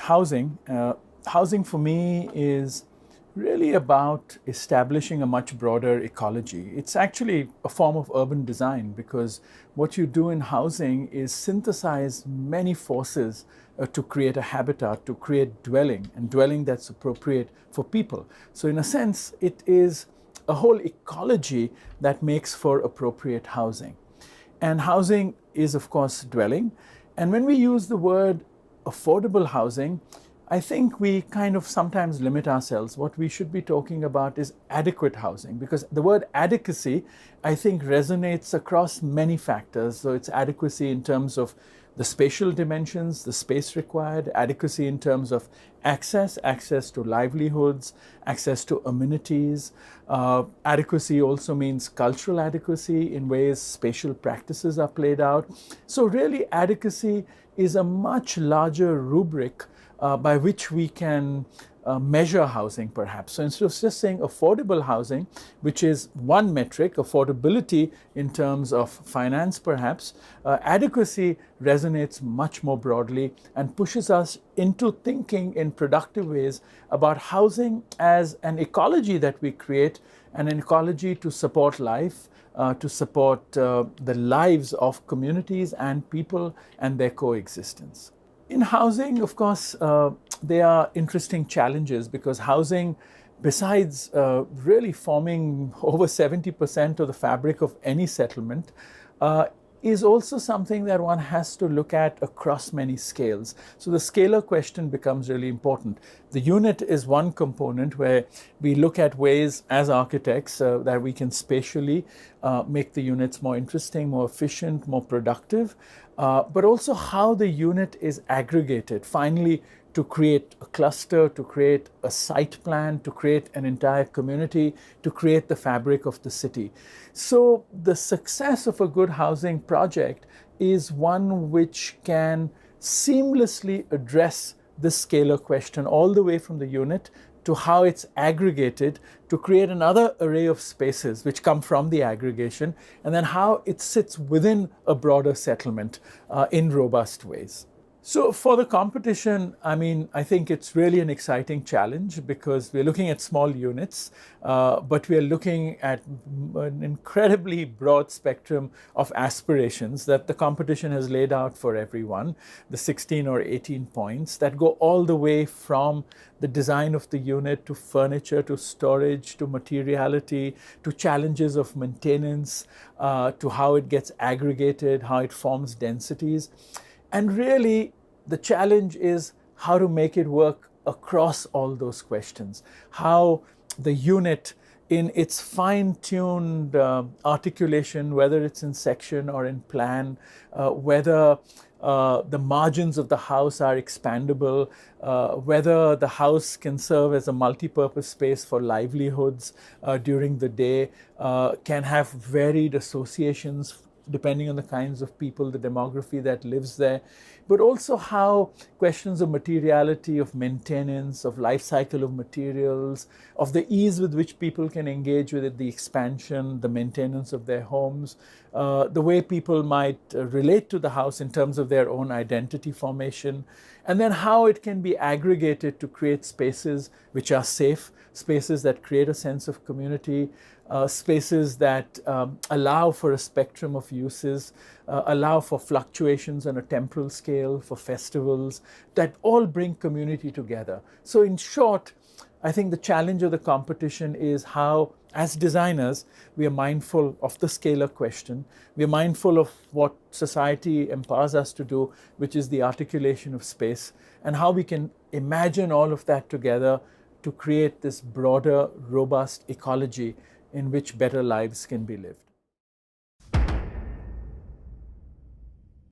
housing. Housing for me is really about establishing a much broader ecology. It's actually a form of urban design, because what you do in housing is synthesize many forces to create a habitat, to create dwelling, and dwelling that's appropriate for people. So in a sense, it is a whole ecology that makes for appropriate housing. And housing is, of course, dwelling. And when we use the word affordable housing, I think we kind of sometimes limit ourselves. What we should be talking about is adequate housing, because the word adequacy, I think, resonates across many factors. So it's adequacy in terms of the spatial dimensions, the space required, adequacy in terms of access to livelihoods, access to amenities. Adequacy also means cultural adequacy in ways spatial practices are played out. So really, adequacy is a much larger rubric by which we can measure housing, perhaps. So instead of just saying affordable housing, which is one metric, affordability in terms of finance, perhaps, adequacy resonates much more broadly and pushes us into thinking in productive ways about housing as an ecology that we create, and an ecology to support life, to support the lives of communities and people and their coexistence. In housing, of course, there are interesting challenges, because housing, besides really forming over 70% of the fabric of any settlement, is also something that one has to look at across many scales. So the scalar question becomes really important. The unit is one component where we look at ways as architects that we can spatially make the units more interesting, more efficient, more productive, but also how the unit is aggregated, finally, to create a cluster, to create a site plan, to create an entire community, to create the fabric of the city. So the success of a good housing project is one which can seamlessly address this scalar question all the way from the unit to how it's aggregated to create another array of spaces which come from the aggregation, and then how it sits within a broader settlement in robust ways. So for the competition, I think it's really an exciting challenge, because we're looking at small units, but we're looking at an incredibly broad spectrum of aspirations that the competition has laid out for everyone, the 16 or 18 points that go all the way from the design of the unit to furniture, to storage, to materiality, to challenges of maintenance, to how it gets aggregated, how it forms densities. And really, the challenge is how to make it work across all those questions. How the unit, in its fine-tuned articulation, whether it's in section or in plan, whether the margins of the house are expandable, whether the house can serve as a multi-purpose space for livelihoods during the day, can have varied associations depending on the kinds of people, the demography that lives there, but also how questions of materiality, of maintenance, of life cycle of materials, of the ease with which people can engage with it, the expansion, the maintenance of their homes, the way people might relate to the house in terms of their own identity formation, and then how it can be aggregated to create spaces which are safe, spaces that create a sense of community, spaces that allow for a spectrum of uses, allow for fluctuations on a temporal scale, for festivals, that all bring community together. So in short, I think the challenge of the competition is how, as designers, we are mindful of the scalar question. We are mindful of what society empowers us to do, which is the articulation of space, and how we can imagine all of that together to create this broader, robust ecology in which better lives can be lived.